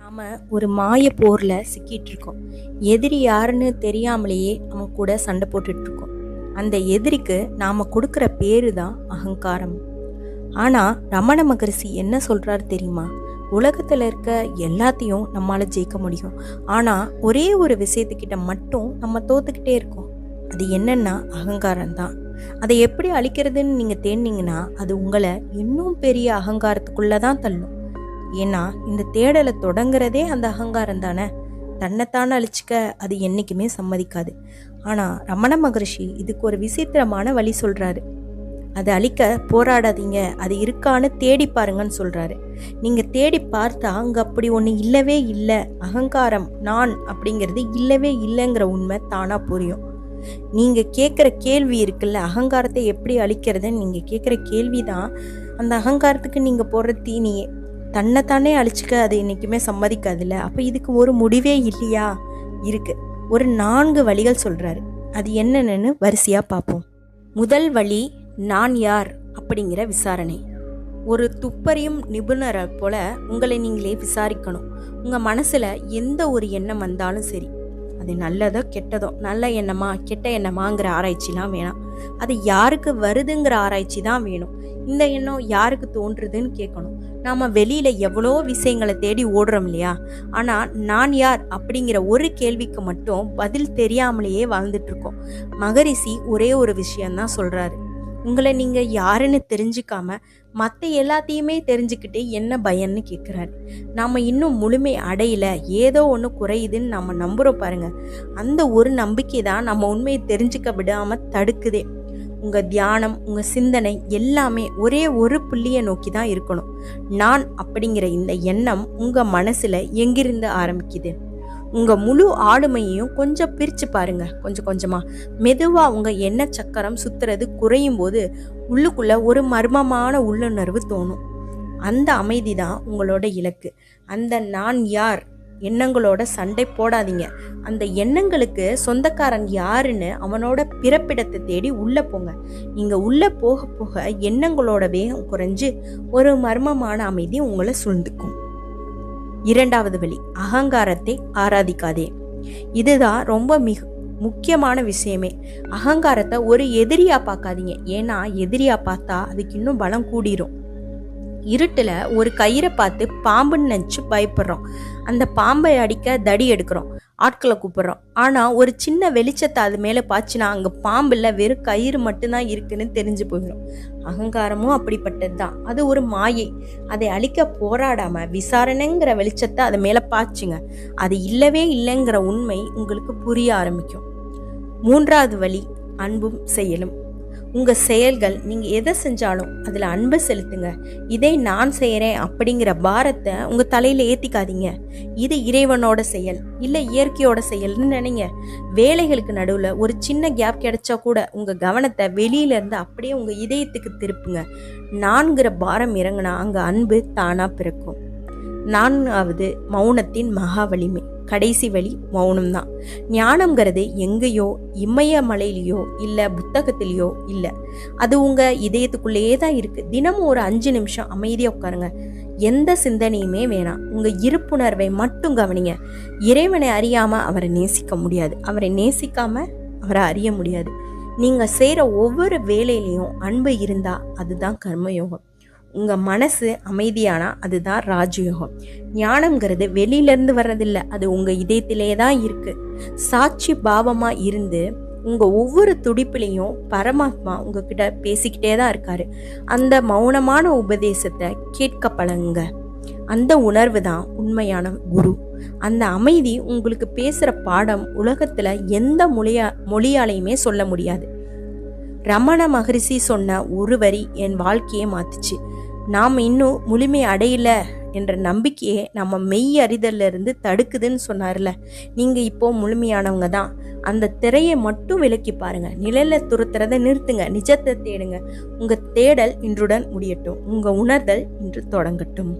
நாம ஒரு மாய போர்ல சிக்கிட்டு இருக்கோம். எதிரி யாருன்னு தெரியாமலேயே அவன் கூட சண்டை போட்டுட்டு இருக்கோம். அந்த எதிரிக்கு நாம கொடுக்கிற பேரு தான் அகங்காரம். ஆனா ரமண மகரிஷி என்ன சொல்றாரு தெரியுமா? உலகத்துல இருக்க எல்லாத்தையும் நம்மால ஜெயிக்க முடியும். ஆனா ஒரே ஒரு விஷயத்துக்கிட்ட மட்டும் நம்ம தோத்துக்கிட்டே இருக்கோம். அது என்னன்னா அகங்காரம் தான். அதை எப்படி அழிக்கிறதுன்னு நீங்க தேடினீங்கன்னா அது உங்களை இன்னும் பெரிய அகங்காரத்துக்குள்ளதான் தள்ளும். ஏன்னா இந்த தேடலை தொடங்குறதே அந்த அகங்காரம் தானே. தன்னைத்தானே அழிச்சிக்க அது என்னைக்குமே சம்மதிக்காது. ஆனா ரமண மகரிஷி இதுக்கு ஒரு விசித்திரமான வழி சொல்றாரு. அதை அழிக்க போராடாதீங்க, அது இருக்கான்னு தேடி பாருங்கன்னு சொல்றாரு. நீங்க தேடி பார்த்தா அங்க அப்படி ஒண்ணு இல்லவே இல்லை. அகங்காரம் நான் அப்படிங்கிறது இல்லவே இல்லைங்கிற உண்மை தானா புரியும். நீங்க கேட்குற கேள்வி இருக்குல்ல, அகங்காரத்தை எப்படி அழிக்கிறதுன்னு நீங்க கேட்குற கேள்விதான் அந்த அகங்காரத்துக்கு நீங்க போடுற தீனியே. தன்னைத்தானே அழிச்சிக்க அது என்றைக்குமே சம்மதிக்காதுல்ல. அப்போ இதுக்கு ஒரு முடிவே இல்லையா? இருக்கு. ஒரு 4 வழிகள் சொல்கிறாரு. அது என்னென்னு வரிசையாக பார்ப்போம். முதல் வழி நான் யார் அப்படிங்கிற விசாரணை. ஒரு துப்பறியும் நிபுணரை போல உங்களை நீங்களே விசாரிக்கணும். உங்கள் மனசில் எந்த ஒரு எண்ணம் வந்தாலும் சரி, அது நல்லதோ கெட்டதோ, நல்ல எண்ணமா கெட்ட எண்ணமாங்கிற ஆராய்ச்சிலாம் வேணாம். அது யாருக்கு வருதுங்கிற ஆராய்ச்சி தான் வேணும். இந்த எண்ணம் யாருக்கு தோன்றுதுன்னு கேட்கணும். நாம வெளியில எவ்வளோ விஷயங்களை தேடி ஓடுறோம் இல்லையா? ஆனா நான் யார் அப்படிங்கிற ஒரு கேள்விக்கு மட்டும் பதில் தெரியாமலேயே வாழ்ந்துட்டு இருக்கோம். மகரிஷி ஒரே ஒரு விஷயம்தான் சொல்றாரு. உங்களை நீங்க யாருன்னு தெரிஞ்சுக்காம மற்ற எல்லாத்தையுமே தெரிஞ்சுக்கிட்டு என்ன பயன்னு கேட்குறாரு. நாம இன்னும் முழுமை அடையல, ஏதோ ஒன்று குறையுதுன்னு நம்ம நம்புறோம் பாருங்க. அந்த ஒரு நம்பிக்கை தான் நம்ம உண்மையை தெரிஞ்சுக்க விடாம தடுக்குதே. உங்க தியானம், உங்க சிந்தனை எல்லாமே ஒரே ஒரு புள்ளியை நோக்கி தான் இருக்கணும். நான் அப்படிங்கிற இந்த எண்ணம் உங்க மனசுல எங்கிருந்து ஆரம்பிக்குது? உங்க முழு ஆளுமையையும் கொஞ்சம் பிரிச்சு பாருங்க. கொஞ்சம் கொஞ்சமா மெதுவா உங்க எண்ண சக்கரம் சுத்துறது குறையும் போது உள்ளுக்குள்ள ஒரு மர்மமான உள்ளுணர்வு தோணும். அந்த அமைதி தான் உங்களோட இலக்கு. அந்த நான் யார் எண்ணங்களோட சண்டை போடாதீங்க. அந்த எண்ணங்களுக்கு சொந்தக்காரன் யாருன்னு அவனோட பிறப்பிடத்தை தேடி உள்ள போங்க. நீங்க உள்ள போக போக எண்ணங்களோட வேகம் குறைஞ்சு ஒரு மர்மமான அமைதி உங்களை சூழ்ந்துக்கும். இரண்டாவது வழி, அகங்காரத்தை ஆராதிக்காதே. இதுதான் ரொம்ப முக்கியமான விஷயமே. அகங்காரத்தை ஒரு எதிரியா பார்க்காதீங்க. ஏன்னா எதிரியா பார்த்தா அதுக்கு இன்னும் பலம் கூடிரும். இருட்டுல ஒரு கயிறை பார்த்து பாம்புன்னு நினச்சி பயப்படுறோம். அந்த பாம்பை அடிக்க தடி எடுக்கிறோம், ஆட்களை கூப்பிடுறோம். ஆனா ஒரு சின்ன வெளிச்சத்தை அது மேல பாய்ச்சினா அங்க பாம்பு இல்லை, வெறும் கயிறு மட்டும்தான் இருக்குன்னு தெரிஞ்சு போயிடும். அகங்காரமும் அப்படிப்பட்டது தான். அது ஒரு மாயை. அதை அழிக்க போராடாம விசாரணைங்கிற வெளிச்சத்தை அது மேல பாய்ச்சுங்க. அது இல்லவே இல்லைங்கிற உண்மை உங்களுக்கு புரிய ஆரம்பிக்கும். மூன்றாவது வழி, அன்பும் செயலும். உங்க செயல்கள், நீங்க எதை செஞ்சாலும் அதுல அன்பு செலுத்துங்க. இதை நான் செய்யறேன் அப்படிங்கிற பாரத்தை உங்க தலையில ஏத்திக்காதீங்க. இது இறைவனோட செயல் இல்ல இயற்கையோட செயல்னு நினைங்க. வேலைகளுக்கு நடுவுல ஒரு சின்ன கேப் கிடைச்சா கூட உங்க கவனத்தை வெளியில இருந்து அப்படியே உங்க இதயத்துக்கு திருப்புங்க. நான்கிற பாரம் இறங்குனா அங்க அன்பு தானா பிறக்கும். 4வது, மௌனத்தின் மகா வலிமை. கடைசி வழி மௌனம்தான். ஞானம்ங்கிறது எங்கேயோ இமயமலையிலையோ இல்லை புத்தகத்திலையோ இல்லை, அது உங்க இதயத்துக்குள்ளேயே தான் இருக்கு. தினமும் ஒரு 5 நிமிஷம் அமைதியாக உட்காருங்க. எந்த சிந்தனையுமே வேணாம். உங்க இருப்புணர்வை மட்டும் கவனிங்க. இறைவனை அறியாம அவரை நேசிக்க முடியாது, அவரை நேசிக்காம அவரை அறிய முடியாது. நீங்க செய்யற ஒவ்வொரு வேலையிலையும் அன்பு இருந்தா அதுதான் கர்மயோகம். உங்க மனசு அமைதியானா அதுதான் ராஜயோகம். ஞானம்ங்கிறது வெளியிலேருந்து வர்றதில்லை, அது உங்க இதயத்திலே தான் இருக்கு. சாட்சி பாவமா இருந்து உங்க ஒவ்வொரு துடிப்பிலையும் பரமாத்மா உங்ககிட்ட பேசிக்கிட்டே தான் இருக்காரு. அந்த மௌனமான உபதேசத்தை கேட்க பழகுங்க. அந்த உணர்வு தான் உண்மையான குரு. அந்த அமைதி உங்களுக்கு பேசுற பாடம் உலகத்துல எந்த மொழியாலையுமே சொல்ல முடியாது. ரமண மகரிஷி சொன்ன ஒரு வரி என் வாழ்க்கையை மாத்துச்சு. நாம் இன்னும் முழுமை அடையல என்ற நம்பிக்கையே நம்ம மெய் அறிதல்ல இருந்து தடுக்குதுன்னு சொன்னார்ல. நீங்க இப்போ முழுமையானவங்க தான். அந்த திரையை மட்டும் விலக்கி பாருங்க. நிழல துரத்துறதை நிறுத்துங்க, நிஜத்தை தேடுங்க. உங்க தேடல் இன்றுடன் முடியட்டும், உங்க உணர்தல் இன்று தொடங்கட்டும்.